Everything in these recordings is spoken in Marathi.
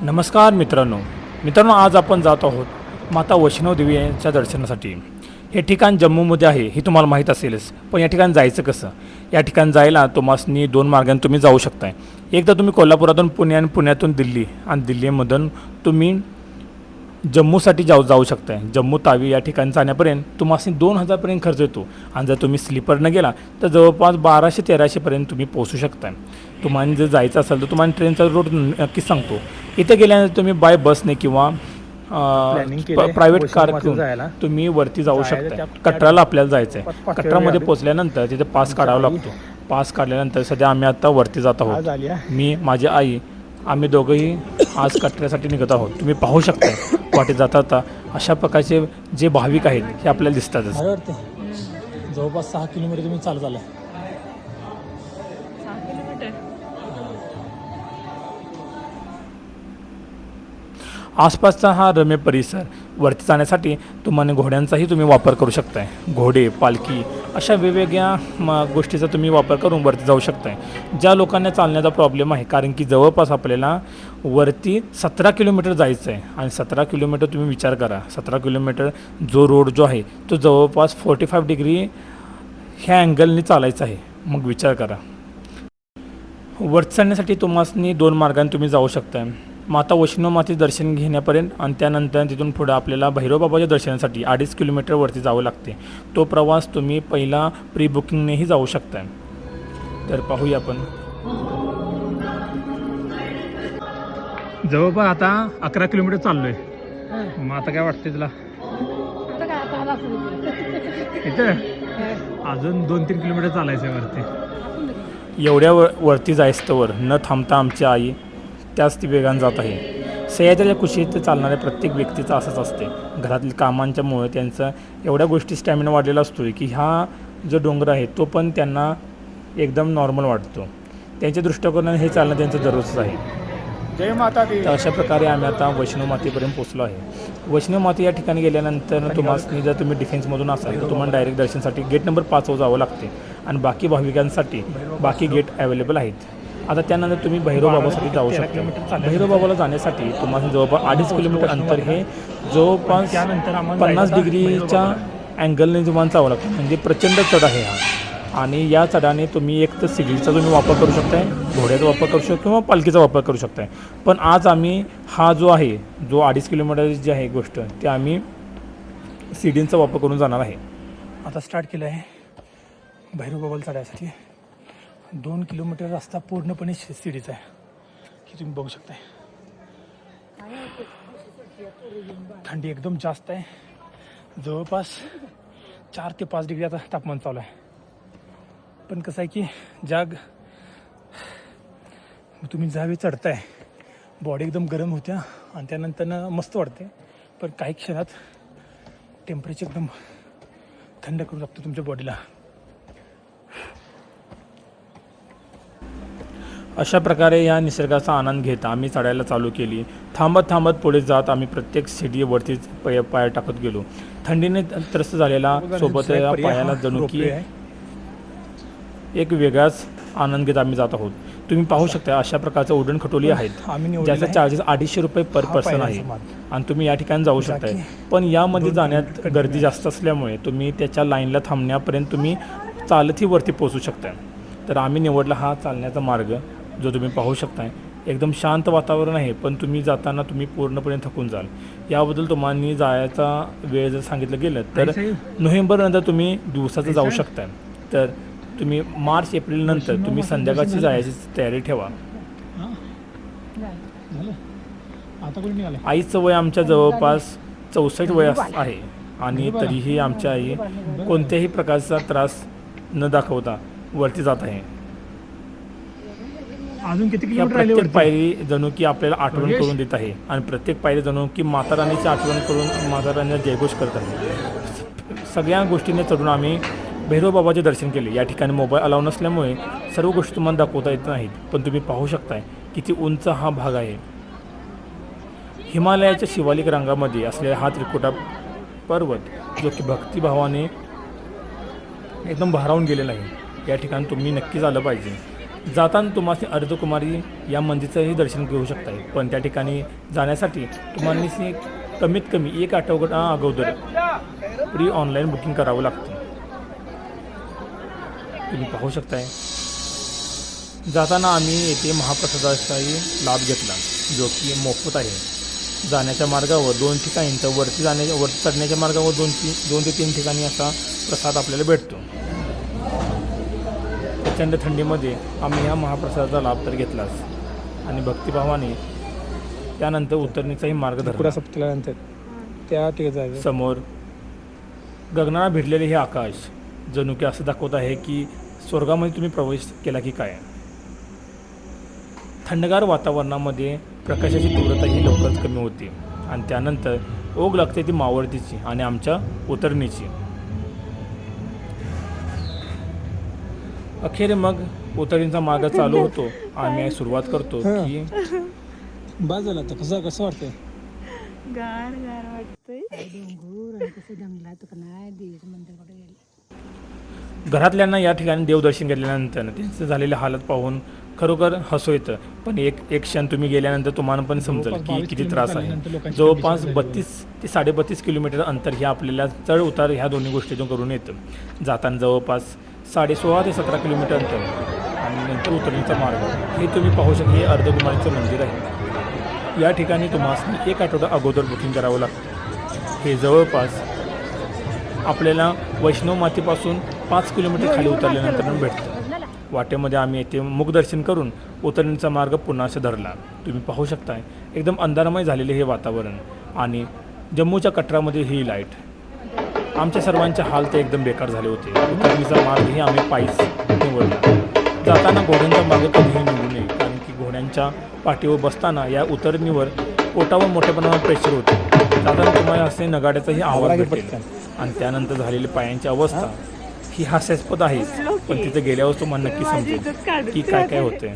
नमस्कार मित्रांनो, आज आपण जात आहोत माता वैष्णोदेवीच्या दर्शनासाठी. हे ठिकाण जम्मूमध्ये आहे, हे तुम्हाला माहीत असेलच. पण या ठिकाणी जायचं कसं? या ठिकाणी जायला तुम्हाला दोन मार्गाने तुम्ही जाऊ शकताय. एकदा तुम्ही कोल्हापुरातून पुणे आणि पुण्यातून दिल्ली आणि दिल्लीमधून तुम्ही जम्मूसाठी जाऊ शकताय. जम्मू तावी या ठिकाणी जाण्यापर्यंत तुम्हाला 2,000पर्यंत खर्च येतो. आणि जर तुम्ही स्लीपरनं गेला तर जवळपास 1200-1300पर्यंत तुम्ही पोहोचू शकताय. तुम्हाला जर जायचं असेल तर तुम्हाला ट्रेनचा रूट नक्कीच सांगतो. इथे गेल्यानंतर तुम्ही बाय बसने किंवा प्रायव्हेट कार करून तुम्ही वरती जाऊ शकता. कटराला आपल्याला जायचं आहे. कटरामध्ये पोचल्यानंतर तिथे पास काढावा लागतो. पास काढल्यानंतर सध्या आम्ही आता वरती जात आहोत. मी, माझी आई, आम्ही दोघंही आज कटऱ्यासाठी निघत आहोत. तुम्ही पाहू शकता वाटेत जाता अशा प्रकारचे जे भाविक आहेत हे आपल्याला दिसतातच. जवळपास 6 किलोमीटर तुम्ही चालत आलाय. आसपासचा हा रम्य परिसर. वरती जाण्यासाठी तुम्हाला घोड्यांचाही तुम्ही वापर करू शकताय. घोडे, पालखी अशा वेगवेगळ्या गोष्टीचा तुम्ही वापर करून वरती जाऊ शकताय. ज्या लोकांना चालण्याचा प्रॉब्लेम आहे, कारण की जवळपास आपल्याला वरती 17 किलोमीटर जायचं आहे. आणि 17 किलोमीटर तुम्ही विचार करा, 17 किलोमीटर जो रोड जो आहे तो जवळपास 45 डिग्री ह्या अँगलने चालायचा आहे. मग विचार करा. वरती चढण्यासाठी तुम्हाला 2 मार्गाने तुम्ही जाऊ शकता. माता वैष्णो मातेचे दर्शन घेण्यापर्यंत आणि त्यानंतर तिथून पुढं आपल्याला भैरवबाबाच्या दर्शनासाठी 2.5 किलोमीटर वरती जावं लागते. तो प्रवास तुम्ही पहिला प्री बुकिंगनेही जाऊ शकता. तर पाहूया आपण. जवळपास आता 11 किलोमीटर चाललोय. मग आता काय वाटते तुला? इथं अजून 2-3 किलोमीटर चालायचं आहे वरती. एवढ्या वरती जायस्तवर न थांबता आमची आई त्याच ती वेगाने जात आहे. सह्याद्रीच्या कुशीत चालणाऱ्या प्रत्येक व्यक्तीचं असंच असते. घरातील कामांच्यामुळे त्यांचा एवढ्या गोष्टी स्टॅमिना वाढलेला असतो की हा जो डोंगर आहे तो पण त्यांना एकदम नॉर्मल वाटतो. त्यांच्या दृष्टिकोनाने हे चालणं त्यांचं दररोजच आहे. जय माता दी. तर अशा प्रकारे आम्ही आता वैष्णो मातेपर्यंत पोचलो आहे. वैष्णो माते या ठिकाणी गेल्यानंतर तुम्हाला जर तुम्ही डिफेन्समधून असाल तर तुम्हाला डायरेक्ट दर्शनसाठी गेट नंबर 5 जावं लागते. आणि बाकी भाविकांसाठी बाकी गेट अवेलेबल आहेत. आता त्यानंतर तुम्ही भैरवबाबासाठी जाऊ शकता. भैरवबाबाला जाण्यासाठी तुम्हाला जवळपास 2.5 किलोमीटर अंतर हे जवळपास 50 डिग्रीच्या अँगलने तुम्हाला जावं लागतं. म्हणजे प्रचंड चढ आहे हा. आणि या चढाने तुम्ही एक तर सिडीचा तुम्ही वापर करू शकताय, घोड्याचा वापर करू शकता किंवा पालखीचा वापर करू शकताय. पण आज आम्ही हा जो आहे 2.5 किलोमीटर जी आहे गोष्ट ते आम्ही सिडींचा वापर करून जाणार आहे. आता स्टार्ट केलं आहे भैरवबाबाला चढायसाठी. 2 किलोमीटर रस्ता पूर्णपणे सिडीचा आहे की तुम्ही बघू शकताय. थंडी एकदम जास्त आहे. जवळपास 4 ते 5 डिग्री आता तापमान चालू आहे. पण कसं आहे की तुम्ही ज्यावेळी चढताय बॉडी एकदम गरम होत्या आणि त्यानंतर मस्त वाटते. पण काही क्षणात टेम्परेचर एकदम थंड करू लागतं तुमच्या बॉडीला. अशा प्रकारे या निसर्गाचा आनंद घेत आम्ही चढायला चालू केली. थांबत पुढे जात आम्ही प्रत्येक शिडीवरतीच पाय टाकत गेलो. थंडीने त्रस्त झालेला सोबत या पायाला जणू की एक वेगळाच आनंद घेत आम्ही जात आहोत. तुम्ही पाहू शकता अशा प्रकारचं उड्डाण खटोली आहेत ज्याचा चार्जेस 250 रुपये पर पर्सन आहे. आणि तुम्ही या ठिकाणी जाऊ शकताय. पण यामध्ये जाण्यात गर्दी जास्त असल्यामुळे तुम्ही त्याच्या लाईनला थांबण्यापर्यंत तुम्ही चालतही वरती पोहोचू शकताय. तर आम्ही निवडला हा चालण्याचा मार्ग जो तुम्ही पाहू शकताय. एकदम शांत वातावरण आहे पण तुम्ही जाताना तुम्ही पूर्णपणे थकून जाल. याबद्दल तुम्हाला जायचा वेळ जर सांगितलं गेलं तर नोव्हेंबरनंतर तुम्ही दिवसाचं जाऊ शकताय. तर तुम्ही मार्च-एप्रिल नंतर तुम्ही संध्याकाळची जायची तयारी ठेवा. आईचं वय आमच्या जवळपास 64 वय आहे आणि तरीही आमच्या आई कोणत्याही प्रकारचा त्रास न दाखवता वरती जात आहे. अजून किती किलोमीटर प्रत्येक पायरी जणू की आपल्याला आठवण करून देत आहे आणि प्रत्येक पायरी जणू की माता राणीची आठवण करून माता राणीला जयघोष करत आहे. सगळ्या गोष्टींनी चढून आम्ही भैरवबाबाचे दर्शन केले. या ठिकाणी मोबाईल अलाव नसल्यामुळे सर्व गोष्टी तुम्हाला दाखवता येत नाहीत. पण तुम्ही पाहू शकताय किती उंच हा भाग आहे. हिमालयाच्या शिवालिक रंगामध्ये असलेला हा त्रिकुटा पर्वत जो की भक्तिभावाने एकदम भारावून गेलेला आहे. या ठिकाणी तुम्ही नक्कीच आलं पाहिजे. जाताना तुम्हाला अर्धकुमारी या मंदिराचंही दर्शन घेऊ शकताय, पण त्या ठिकाणी जाण्यासाठी तुम्हाला कमीत कमी 1 आठवडा अगोदर प्री ऑनलाईन बुकिंग करावं लागतं. तुम्ही पाहू शकताय. जाताना आम्ही येथे महाप्रसादाचाही लाभ घेतला, जो की मोफत आहे. जाण्याच्या मार्गावर 2 ठिकाणी तर वरती चढण्याच्या मार्गावर 2 ते 3 ठिकाणी असा प्रसाद आपल्याला भेटतो. प्रचंड थंडीमध्ये आम्ही ह्या महाप्रसादाचा लाभ तर घेतलाच आणि भक्तिभावाने त्यानंतर उतरणीचाही मार्ग धरला. सप्तल्यानंतर त्या ठिकाणी जायचं. समोर गगनाला भिडलेले हे आकाश जणू की असं दाखवत आहे की स्वर्गामध्ये तुम्ही प्रवेश केला की काय. थंडगार वातावरणामध्ये प्रकाशाची तीव्रताही लवकरच कमी होते आणि त्यानंतर ओघ लागते ती मावळतीची आणि आमच्या उतरणीची. अखेर मग उतरणीचा मार्ग चालू होतो. आम्ही सुरुवात करतो की बस झालं आता. कसं वाटतंय? गार गार वाटतंय. घरातल्यांना या ठिकाणी देवदर्शन घेतल्यानंतर त्यांचं झालेले हालत पाहून खरोखर हसू येतं. पण एक क्षण तुम्ही गेल्यानंतर तुम्हाला पण समजेल की किती त्रास आहे. जवळपास 32 ते 32.5 किलोमीटर अंतर हे आपल्याला चढ उतार ह्या दोन्ही गोष्टीतून करून येतं. जाताना जवळपास 16.5 ते 17 किलोमीटर अंतर आणि नंतर उतरणीचा मार्ग हे तुम्ही पाहू शकता. हे अर्धकुमारीचं मंदिर आहे. या ठिकाणी तुम्हाला 1 आठवडा अगोदर बुकिंग करावं लागतं. हे जवळपास आपल्याला वैष्णव मातेपासून 5 किलोमीटर खाली उतरल्यानंतर भेटतं. वाटेमध्ये आम्ही येथे मुखदर्शन करून उतरणीचा मार्ग पुन्हा धरला. तुम्ही पाहू शकताय एकदम अंधारमय झालेले हे वातावरण आणि जम्मूच्या कटरामध्ये ही लाईट. आमच्या सर्वांचे हाल ते एकदम बेकार झाले होते. उतरणीचा मार्गही आम्ही पायीच निवडला. जाताना घोड्यांचा मार्ग कधीही निवडू नये, कारण की घोड्यांच्या पाठीवर बसताना या उतरणीवर पोटावर मोठ्या प्रमाणात प्रेशर होते. जाताना तुम्हाला असे नगाड्याचाही आवाज भेटेल आणि त्यानंतर झालेली पायांची अवस्था ही हास्यास्पद आहे. पण तिथे गेल्यावर तुम्हाला नक्की समजेल की काय काय होते.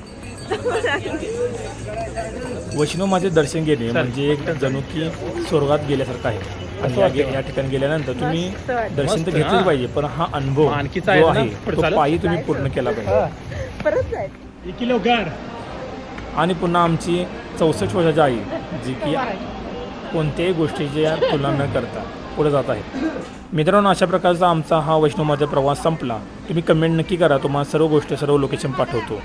वैष्णव माझे दर्शन घेणे म्हणजे एक जणू की स्वर्गात गेल्यासारखं आहे. आणि या ठिकाणी गेल्यानंतर तुम्ही दर्शन तर घेतलंच पाहिजे, पण हा अनुभव जो आहे तो पायी तुम्ही पूर्ण केला पाहिजे. आणि पुन्हा आमची 64 वर्षाची आई जी की कोणत्याही गोष्टीच्या तुलना न करता पुढे जात आहे. मित्रांनो, अशा प्रकारचा आमचा हा वैष्णव माझा प्रवास संपला. तुम्ही कमेंट नक्की करा. तुम्हाला सर्व गोष्टी सर्व लोकेशन पाठवतो.